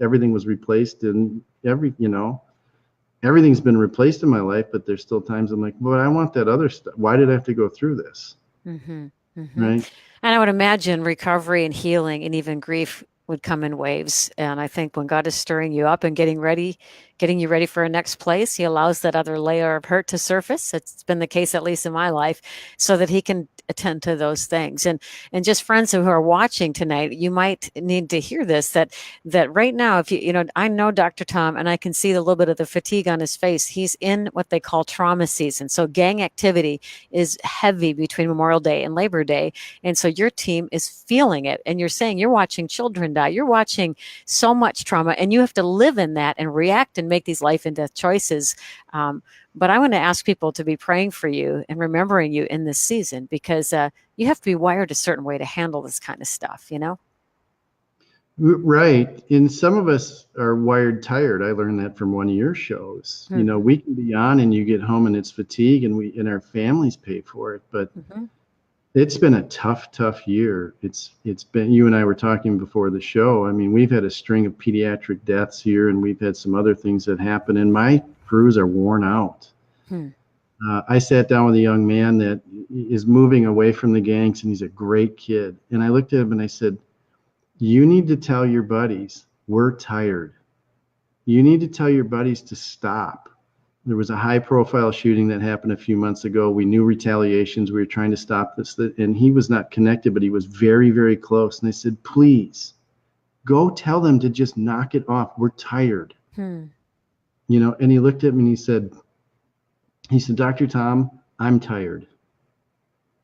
everything was replaced, and everything's been replaced in my life, but there's still times I'm like, but I want that other stuff. Why did I have to go through this? Mm-hmm. Mm-hmm. Right. And I would imagine recovery and healing and even grief would come in waves. And I think when God is stirring you up and getting you ready for a next place, he allows that other layer of hurt to surface. It's been the case, at least in my life, so that he can attend to those things. And just friends who are watching tonight, you might need to hear this, that right now, if I know Dr. Tom, and I can see a little bit of the fatigue on his face. He's in what they call trauma season. So gang activity is heavy between Memorial Day and Labor Day. And so your team is feeling it. And you're saying you're watching children die. You're watching so much trauma, and you have to live in that and react and make these life and death choices. But I want to ask people to be praying for you and remembering you in this season, because you have to be wired a certain way to handle this kind of stuff, Right. And some of us are wired tired. I learned that from one of your shows. Mm-hmm. We can be on and you get home and it's fatigue, and our families pay for it. But Mm-hmm. it's been a tough year. It's been, you and I were talking before the show. I mean, we've had a string of pediatric deaths here, and we've had some other things that happen, and my crews are worn out. Hmm. I sat down with a young man that is moving away from the gangs, and he's a great kid. And I looked at him and I said, you need to tell your buddies we're tired. You need to tell your buddies to stop. There was a high-profile shooting that happened a few months ago. We knew retaliations. We were trying to stop this, and he was not connected, but he was very, very close. And I said, please, go tell them to just knock it off. We're tired. Hmm. And he looked at me and he said, Dr. Tom, I'm tired.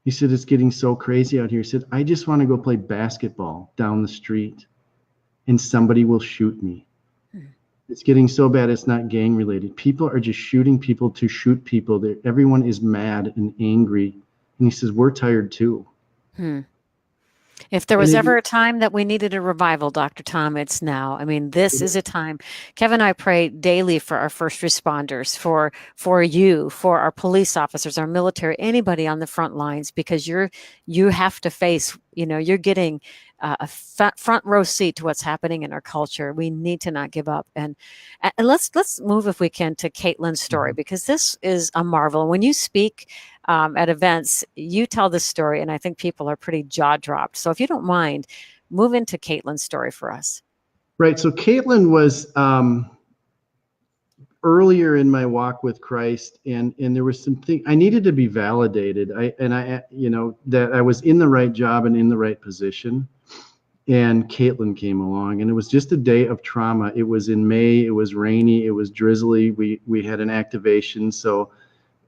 He said, it's getting so crazy out here. He said, I just want to go play basketball down the street, and somebody will shoot me. It's getting so bad it's not gang related. People are just shooting people to shoot people. Everyone is mad and angry. And he says, we're tired too. Hmm. If there was ever a time that we needed a revival, Dr. Tom, it's now. I mean, this is a time. Kevin and I pray daily for our first responders, for you, for our police officers, our military, anybody on the front lines, because you have to face, you're getting a front row seat to what's happening in our culture. We need to not give up. And let's move, if we can, to Caitlin's story, because this is a marvel. When you speak at events, you tell this story, and I think people are pretty jaw dropped. So if you don't mind, move into Caitlin's story for us. Right. So Caitlin was earlier in my walk with Christ, and there was something I needed to be validated. That I was in the right job and in the right position. And Caitlin came along, and it was just a day of trauma. It was in May. It was rainy. It was drizzly. We had an activation. So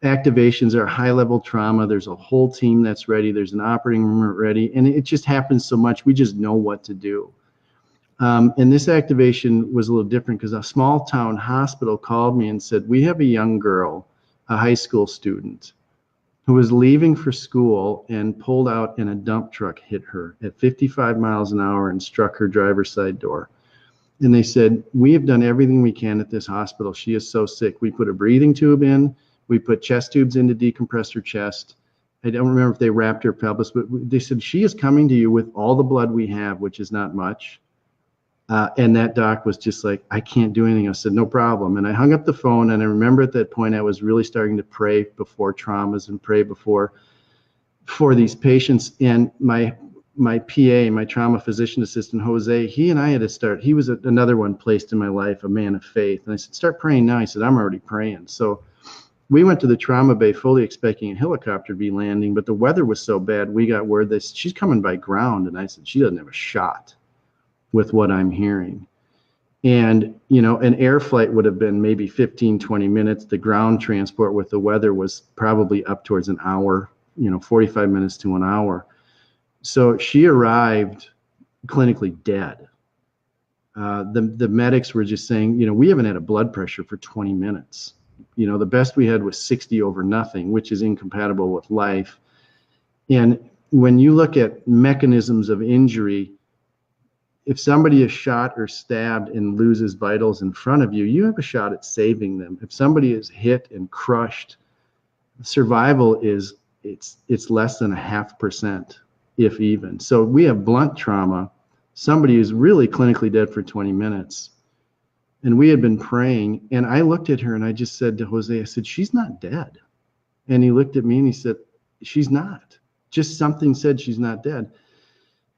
activations are high-level trauma. There's a whole team that's ready. There's an operating room ready, and it just happens so much. We just know what to do. And this activation was a little different because a small town hospital called me and said, we have a young girl, a high school student, who was leaving for school and pulled out, and a dump truck hit her at 55 miles an hour and struck her driver's side door. And they said, we have done everything we can at this hospital. She is so sick. We put a breathing tube in. We put chest tubes in to decompress her chest. I don't remember if they wrapped her pelvis, but they said, she is coming to you with all the blood we have, which is not much. And that doc was just like, I can't do anything. I said, no problem. And I hung up the phone. And I remember at that point, I was really starting to pray before traumas and pray for these patients. And my my PA, my trauma physician assistant, Jose, he and I had to start. He was another one placed in my life, a man of faith. And I said, start praying now. He said, I'm already praying. So we went to the trauma bay fully expecting a helicopter to be landing, but the weather was so bad, we got word that she's coming by ground. And I said, she doesn't have a shot with what I'm hearing. And, you know, an air flight would have been maybe 15, 20 minutes. The ground transport with the weather was probably up towards an hour, 45 minutes to an hour. So she arrived clinically dead. The medics were just saying, we haven't had a blood pressure for 20 minutes. The best we had was 60 over nothing, which is incompatible with life. And when you look at mechanisms of injury, if somebody is shot or stabbed and loses vitals in front of you, you have a shot at saving them. If somebody is hit and crushed, survival is it's less than 0.5%, if even. So we have blunt trauma. Somebody who's really clinically dead for 20 minutes. And we had been praying, and I looked at her and I just said to Jose, I said, she's not dead. And he looked at me and he said, she's not. Just something said she's not dead.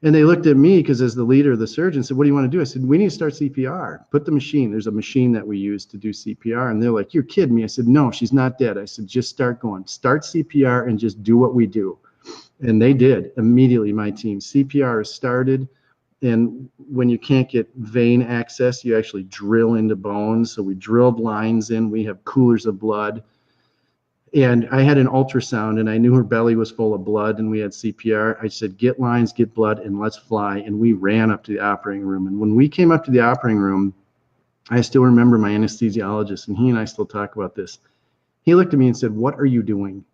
And they looked at me because as the leader of the surgeon said, what do you want to do? I said, we need to start CPR. Put the machine. There's a machine that we use to do CPR. And they're like, you're kidding me. I said, no, she's not dead. I said, just start going. Start CPR and just do what we do. And they did immediately, my team. CPR is started. And when you can't get vein access, you actually drill into bones. So we drilled lines in. We have coolers of blood. And I had an ultrasound, and I knew her belly was full of blood, and we had CPR. I said, get lines, get blood, and let's fly. And we ran up to the operating room. And when we came up to the operating room, I still remember my anesthesiologist, and he and I still talk about this. He looked at me and said, what are you doing?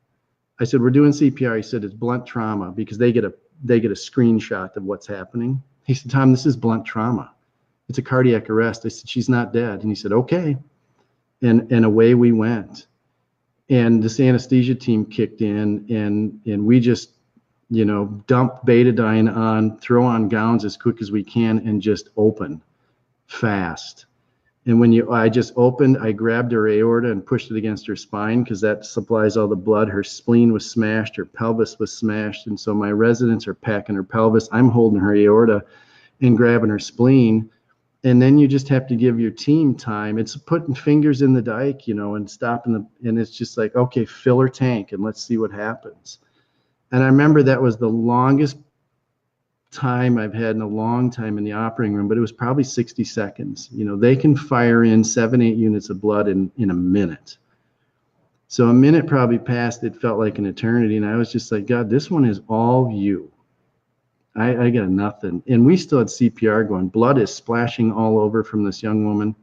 I said, we're doing CPR. He said, it's blunt trauma, because they get a screenshot of what's happening. He said, Tom, this is blunt trauma. It's a cardiac arrest. I said, she's not dead. And he said, okay. And away we went. And this anesthesia team kicked in, and we just, dump betadine on, throw on gowns as quick as we can, and just open fast. And I just opened, I grabbed her aorta and pushed it against her spine because that supplies all the blood. Her spleen was smashed, her pelvis was smashed. And so my residents are packing her pelvis. I'm holding her aorta and grabbing her spleen. And then you just have to give your team time. It's putting fingers in the dike, and stopping and it's just like, okay, fill her tank and let's see what happens. And I remember that was the longest time I've had in a long time in the operating room, but it was probably 60 seconds. They can fire in 7-8 units of blood in a minute. So a minute probably passed. It felt like an eternity. And I was just like, God, this one is all you. I got nothing. And we still had CPR going. Blood is splashing all over from this young woman.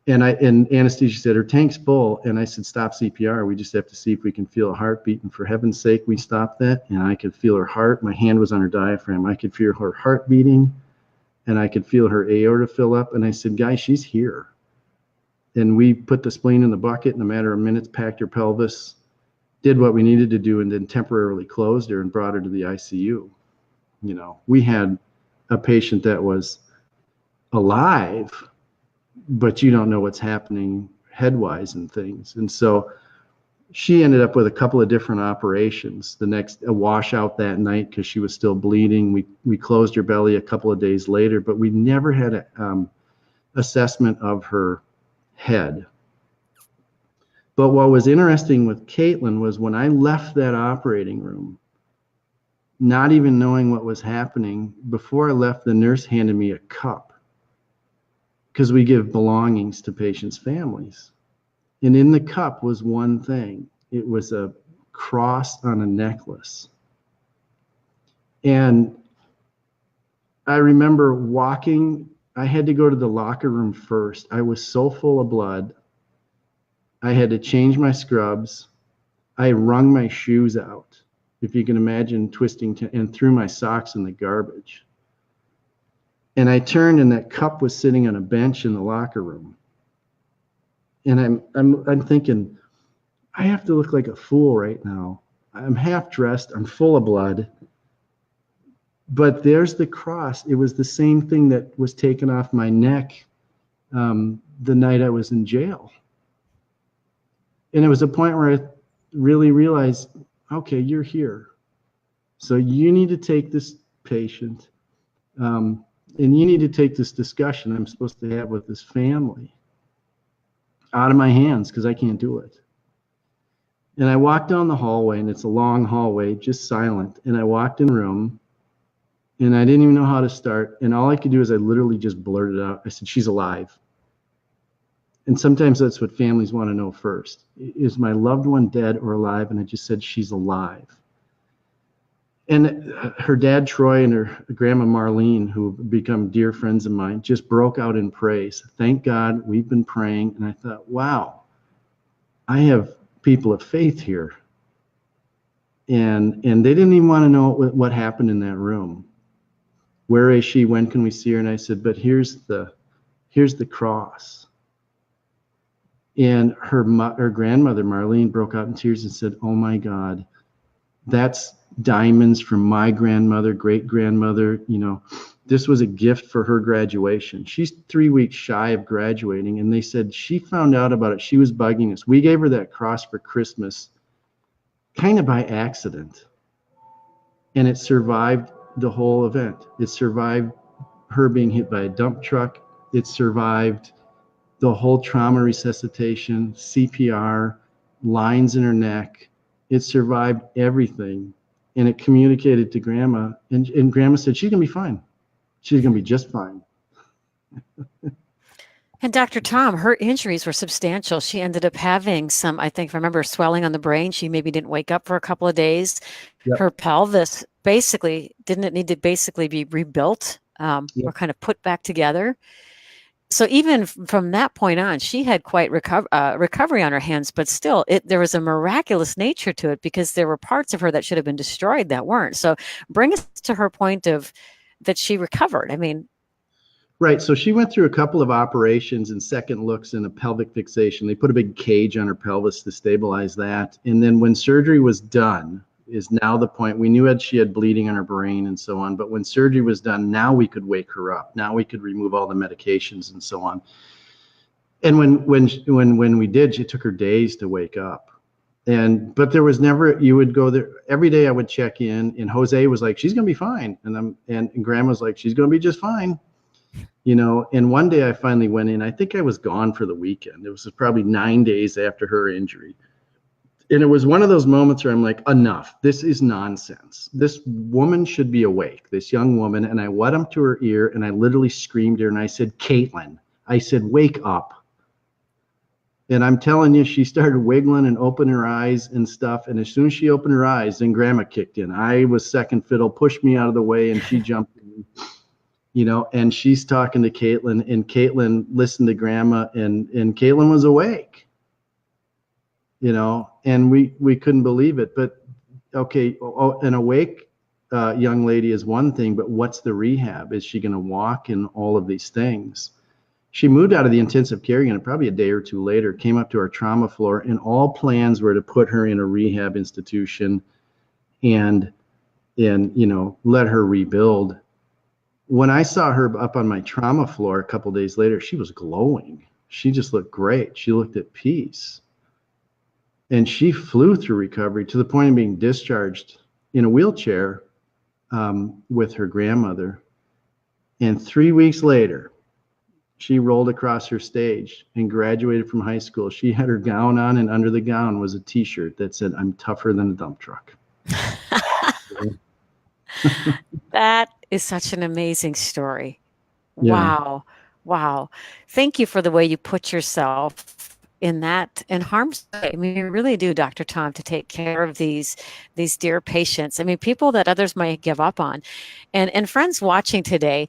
And anesthesia said, her tank's full. And I said, stop CPR. We just have to see if we can feel a heartbeat. And for heaven's sake, we stopped that. And I could feel her heart. My hand was on her diaphragm. I could feel her heart beating. And I could feel her aorta fill up. And I said, guys, she's here. And we put the spleen in the bucket in a matter of minutes, packed her pelvis, did what we needed to do, and then temporarily closed her and brought her to the ICU. We had a patient that was alive, but you don't know what's happening headwise and things. And so she ended up with a couple of different operations. A washout that night because she was still bleeding. We closed her belly a couple of days later, but we never had an assessment of her head. But what was interesting with Caitlin was when I left that operating room, not even knowing what was happening, before I left, the nurse handed me a cup because we give belongings to patients' families. And in the cup was one thing. It was a cross on a necklace. And I remember walking. I had to go to the locker room first. I was so full of blood. I had to change my scrubs. I wrung my shoes out, if you can imagine, twisting and threw my socks in the garbage. And I turned, and that cup was sitting on a bench in the locker room. And I'm thinking, I have to look like a fool right now. I'm half dressed. I'm full of blood. But there's the cross. It was the same thing that was taken off my neck the night I was in jail. And it was a point where I really realized, okay, you're here. So you need to take this patient. And you need to take this discussion I'm supposed to have with this family out of my hands because I can't do it. And I walked down the hallway, and it's a long hallway, just silent. And I walked in the room, and I didn't even know how to start. And all I could do is I literally just blurted out. I said, she's alive. And sometimes that's what families want to know first. Is my loved one dead or alive? And I just said, she's alive. And her dad, Troy, and her grandma, Marlene, who have become dear friends of mine, just broke out in praise. Thank God, we've been praying. And I thought, wow, I have people of faith here. And they didn't even want to know what happened in that room. Where is she? When can we see her? And I said, but here's the cross. And her grandmother, Marlene, broke out in tears and said, oh my God, that's diamonds from my grandmother, great grandmother. You know, this was a gift for her graduation. She's 3 weeks shy of graduating. And they said she found out about it. She was bugging us. We gave her that cross for Christmas kind of by accident. And it survived the whole event. It survived her being hit by a dump truck. It survived the whole trauma resuscitation, CPR, lines in her neck. It survived everything. And it communicated to Grandma. And Grandma said, she's going to be fine. She's going to be just fine. And Dr. Tom, her injuries were substantial. She ended up having some, I think, if I remember, swelling on the brain. She maybe didn't wake up for a couple of days. Yep. Her pelvis didn't it need to basically be rebuilt or kind of put back together? So even from that point on, she had quite recovery on her hands, but still there was a miraculous nature to it because there were parts of her that should have been destroyed that weren't. So bring us to her point of that she recovered. I mean, right. So she went through a couple of operations and second looks and a pelvic fixation. They put a big cage on her pelvis to stabilize that. And then when surgery was done, is now the point. We knew she had bleeding on her brain and so on, but when surgery was done, now we could wake her up. Now we could remove all the medications and so on. And when we did, it took her days to wake up. But there was never, you would go there every day. I would check in, and Jose was like, she's gonna be fine, and Grandma's like, she's gonna be just fine, you know. And one day I finally went in. I think I was gone for the weekend. It was probably 9 days after her injury. And it was one of those moments where I'm like, enough. This is nonsense. This woman should be awake, this young woman. And I went up to her ear and I literally screamed her and I said, Caitlin, I said, wake up. And I'm telling you, she started wiggling and opening her eyes and stuff. And as soon as she opened her eyes, then Grandma kicked in. I was second fiddle, pushed me out of the way, and she jumped in, you know, and she's talking to Caitlin, and Caitlin listened to Grandma, and Caitlin was awake. You know, and we couldn't believe it. But okay, an awake young lady is one thing, but what's the rehab? Is she going to walk and all of these things? She moved out of the intensive care unit probably a day or two later, came up to our trauma floor, and all plans were to put her in a rehab institution and you know, let her rebuild. When I saw her up on my trauma floor a couple days later, she was glowing. She just looked great. She looked at peace. And she flew through recovery to the point of being discharged in a wheelchair with her grandmother. And 3 weeks later, she rolled across her stage and graduated from high school. She had her gown on, and under the gown was a T-shirt that said, I'm tougher than a dump truck. That is such an amazing story. Yeah. Wow. Wow. Thank you for the way you put yourself in harm's way. I mean, you really do, Dr. Tom, to take care of these dear patients. I mean, people that others might give up on. And friends watching today,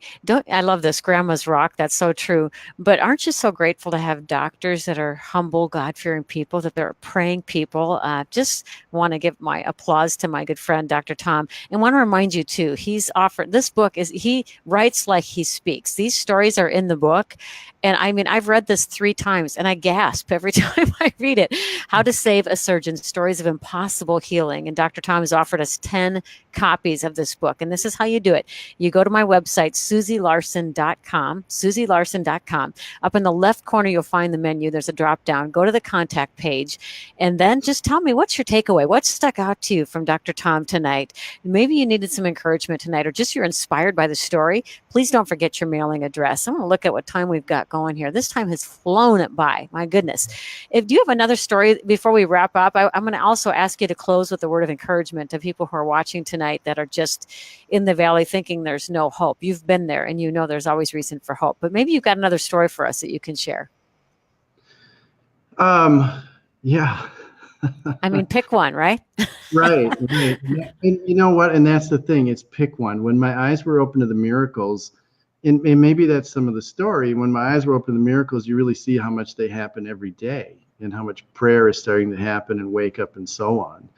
I love this, grandma's rock. That's so true. But aren't you so grateful to have doctors that are humble, God-fearing people, that they're praying people? Just want to give my applause to my good friend, Dr. Tom. And want to remind you too, he's offered, this book he writes like he speaks. These stories are in the book. And I mean, I've read this 3 times and I gasp every every time I read it. How to Save a Surgeon, Stories of Impossible Healing. And Dr. Tom has offered us 10 copies of this book. And this is how you do it. You go to my website, susielarson.com, susielarson.com. Up in the left corner, you'll find the menu. There's a drop down. Go to the contact page. And then just tell me, what's your takeaway? What stuck out to you from Dr. Tom tonight? Maybe you needed some encouragement tonight, or just you're inspired by the story. Please don't forget your mailing address. I'm going to look at what time we've got going here. This time has flown it by. My goodness. If you have another story before we wrap up, I'm going to also ask you to close with a word of encouragement to people who are watching tonight that are just in the valley thinking there's no hope. You've been there and you know there's always reason for hope. But maybe you've got another story for us that you can share. Yeah. I mean, pick one, right? Right. Yeah. And you know what? And that's the thing. It's pick one. When my eyes were open to the miracles, and maybe that's some of the story. When my eyes were open to the miracles, you really see how much they happen every day and how much prayer is starting to happen and wake up and so on.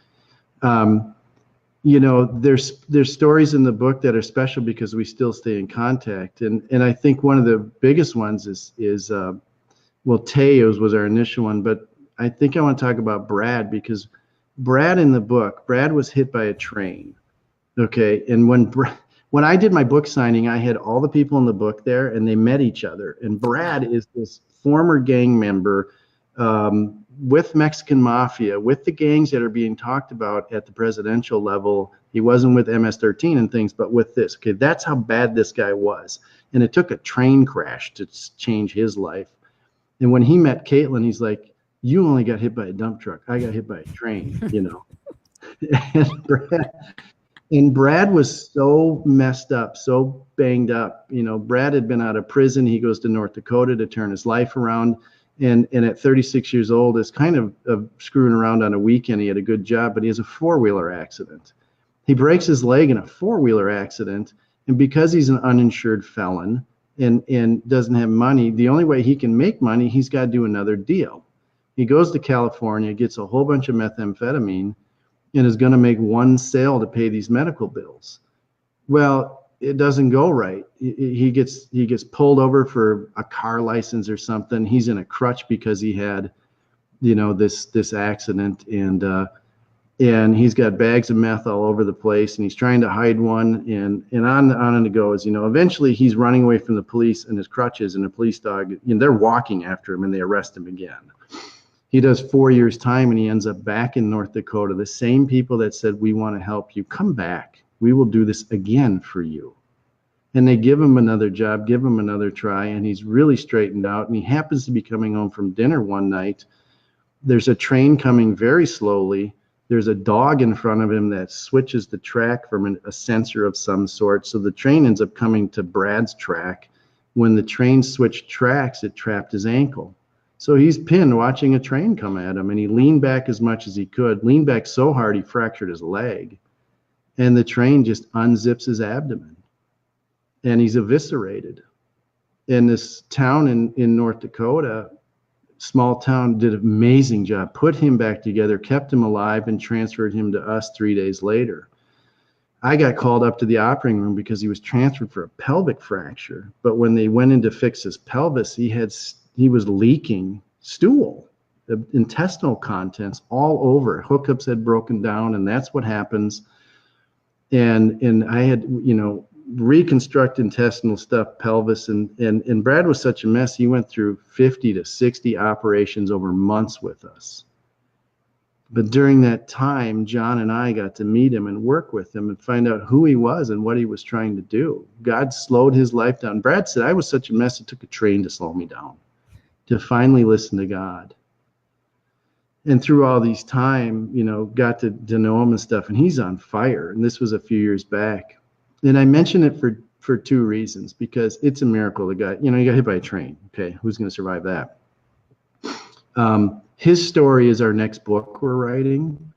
There's stories in the book that are special because we still stay in contact. And I think one of the biggest ones is Teo's was our initial one, but I think I want to talk about Brad, because Brad in the book, Brad was hit by a train. Okay. And when I did my book signing, I had all the people in the book there and they met each other. And Brad is this former gang member with Mexican mafia, with the gangs that are being talked about at the presidential level. He wasn't with MS-13 and things, but with this. Okay. That's how bad this guy was. And it took a train crash to change his life. And when he met Caitlin, he's like, you only got hit by a dump truck. I got hit by a train, And Brad was so messed up, so banged up. Brad had been out of prison. He goes to North Dakota to turn his life around. And at 36 years old, is kind of screwing around on a weekend. He had a good job, but he has a four-wheeler accident. He breaks his leg in a four-wheeler accident. And because he's an uninsured felon and doesn't have money, the only way he can make money, he's got to do another deal. He goes to California, gets a whole bunch of methamphetamine, and is going to make one sale to pay these medical bills. Well, it doesn't go right. He gets pulled over for a car license or something. He's in a crutch because he had, this accident, and he's got bags of meth all over the place, and he's trying to hide one, and on it goes. Eventually he's running away from the police in his crutches, and the police dog, they're walking after him, and they arrest him again. He does 4 years time, and he ends up back in North Dakota. The same people that said, we want to help you, come back. We will do this again for you. And they give him another job, give him another try, and he's really straightened out. And he happens to be coming home from dinner one night. There's a train coming very slowly. There's a dog in front of him that switches the track from a sensor of some sort. So the train ends up coming to Brad's track. When the train switched tracks, it trapped his ankle. So he's pinned watching a train come at him, and he leaned back as much as he could, leaned back so hard he fractured his leg, and the train just unzips his abdomen, and he's eviscerated. And this town in North Dakota, small town, did an amazing job, put him back together, kept him alive, and transferred him to us 3 days later. I got called up to the operating room because he was transferred for a pelvic fracture, but when they went in to fix his pelvis, he was leaking stool, the intestinal contents all over. Hookups had broken down, and that's what happens. And I had, reconstruct intestinal stuff, pelvis, and Brad was such a mess. He went through 50 to 60 operations over months with us. But during that time, John and I got to meet him and work with him and find out who he was and what he was trying to do. God slowed his life down. Brad said, I was such a mess, it took a train to slow me down, to finally listen to God. And through all these time, got to know him and stuff, and he's on fire. And this was a few years back. And I mention it for two reasons, because it's a miracle. The guy, he got hit by a train. Okay, who's going to survive that? His story is our next book we're writing.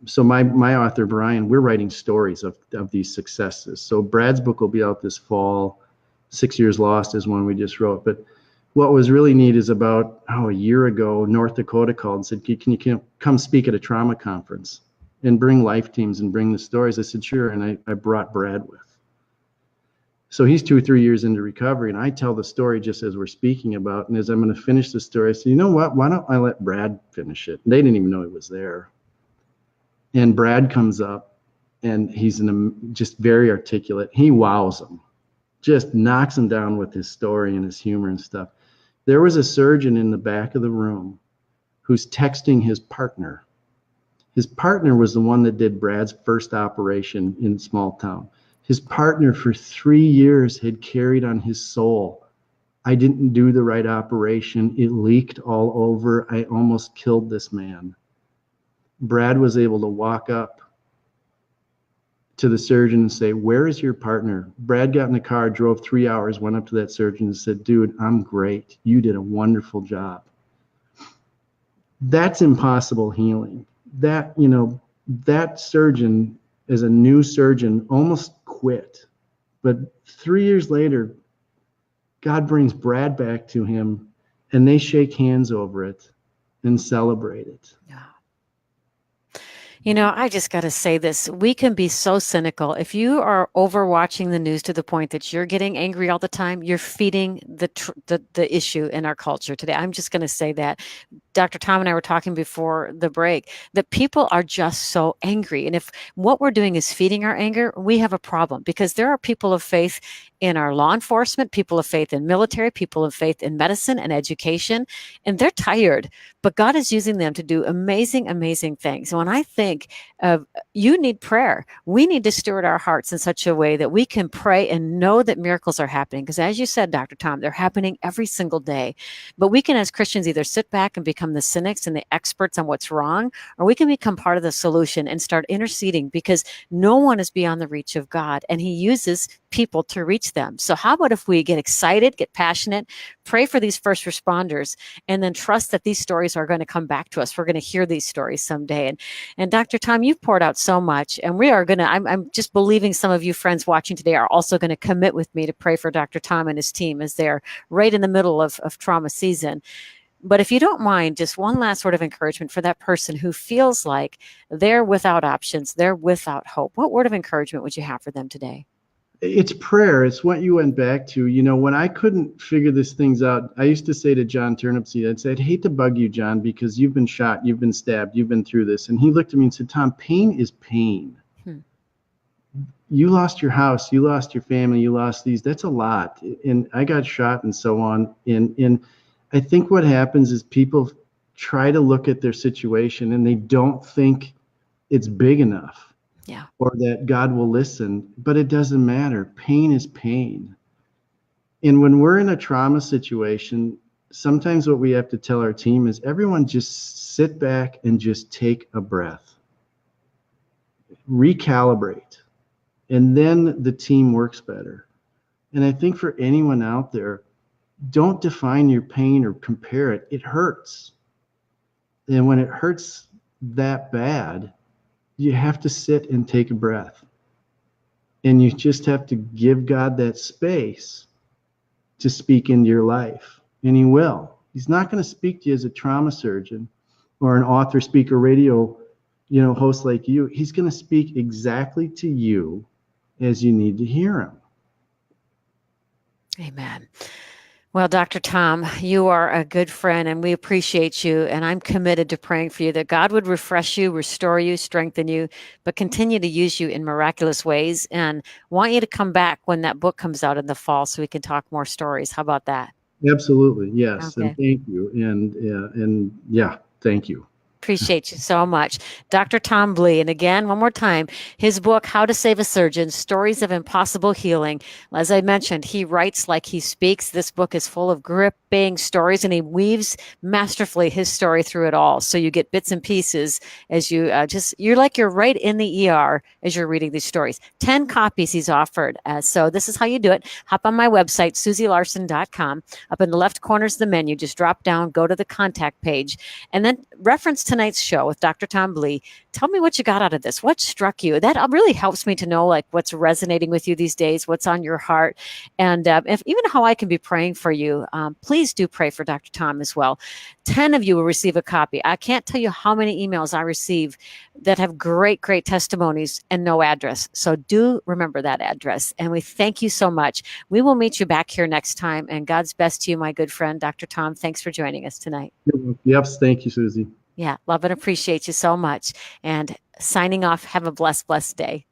So my author, Brian, we're writing stories of these successes. So Brad's book will be out this fall. 6 Years Lost is one we just wrote. But what was really neat is about a year ago, North Dakota called and said, can you come speak at a trauma conference and bring life teams and bring the stories? I said, sure. And I brought Brad with. So he's 2 or 3 years into recovery, and I tell the story just as we're speaking about. And as I'm going to finish the story, I say, you know what? Why don't I let Brad finish it? They didn't even know he was there. And Brad comes up, and he's just very articulate. He wows them, just knocks them down with his story and his humor and stuff. There was a surgeon in the back of the room who's texting his partner. His partner was the one that did Brad's first operation in small town. His partner for 3 years had carried on his soul, I didn't do the right operation. It leaked all over. I almost killed this man. Brad was able to walk up to the surgeon and say, where is your partner? Brad got in the car, drove 3 hours, went up to that surgeon and said, dude, I'm great. You did a wonderful job. That's impossible healing. That surgeon, as a new surgeon, almost quit. But 3 years later, God brings Brad back to him, and they shake hands over it and celebrate it. Yeah. I just got to say this. We can be so cynical. If you are overwatching the news to the point that you're getting angry all the time, you're feeding the issue in our culture today. I'm just going to say that. Dr. Tom and I were talking before the break that people are just so angry. And if what we're doing is feeding our anger, we have a problem, because there are people of faith in our law enforcement, people of faith in military, people of faith in medicine and education, and they're tired, but God is using them to do amazing, amazing things. And when I think of you need prayer, we need to steward our hearts in such a way that we can pray and know that miracles are happening. Because as you said, Dr. Tom, they're happening every single day. But we can, as Christians, either sit back and become the cynics and the experts on what's wrong, or we can become part of the solution and start interceding, because no one is beyond the reach of God, and he uses people to reach them. So how about if we get excited, get passionate, pray for these first responders, and then trust that these stories are going to come back to us. We're going to hear these stories someday. And Dr. Tom, you've poured out so much, and we are going to, I'm just believing some of you friends watching today are also going to commit with me to pray for Dr. Tom and his team as they're right in the middle of trauma season. But if you don't mind, just one last sort of encouragement for that person who feels like they're without options, they're without hope. What word of encouragement would you have for them today? It's prayer. It's what you went back to. When I couldn't figure these things out, I used to say to John Turnipseed, I'd say, I'd hate to bug you, John, because you've been shot, you've been stabbed, you've been through this. And he looked at me and said, Tom, pain is pain. You lost your house, you lost your family, you lost these. That's a lot. And I got shot and so on. And I think what happens is people try to look at their situation and they don't think it's big enough. Yeah. Or that God will listen, but it doesn't matter. Pain is pain. And when we're in a trauma situation, sometimes what we have to tell our team is everyone just sit back and just take a breath, recalibrate, and then the team works better. And I think for anyone out there, don't define your pain or compare it. It hurts. And when it hurts that bad, you have to sit and take a breath. And you just have to give God that space to speak into your life. And he will. He's not going to speak to you as a trauma surgeon or an author, speaker, radio, host like you. He's going to speak exactly to you as you need to hear him. Amen. Well, Dr. Tom, you are a good friend, and we appreciate you. And I'm committed to praying for you that God would refresh you, restore you, strengthen you, but continue to use you in miraculous ways. And want you to come back when that book comes out in the fall so we can talk more stories. How about that? Absolutely. Yes. Okay. And thank you. And thank you. Appreciate you so much. Dr. Tom Blee. And again, one more time, his book, How to Save a Surgeon, Stories of Impossible Healing. As I mentioned, he writes like he speaks. This book is full of gripping stories, and he weaves masterfully his story through it all. So you get bits and pieces as you you're like you're right in the ER as you're reading these stories. 10 copies he's offered. So this is how you do it. Hop on my website, susielarson.com. Up in the left corner is the menu. Just drop down, go to the contact page, and then reference to tonight's show with Dr. Tom Blee. Tell me what you got out of this. What struck you? That really helps me to know like what's resonating with you these days, what's on your heart, and if even how I can be praying for you. Please do pray for Dr. Tom as well. 10 of you will receive a copy. I can't tell you how many emails I receive that have great, great testimonies and no address. So do remember that address. And we thank you so much. We will meet you back here next time. And God's best to you, my good friend, Dr. Tom. Thanks for joining us tonight. Yes, thank you, Susie. Yeah, love and appreciate you so much. And signing off, have a blessed, blessed day.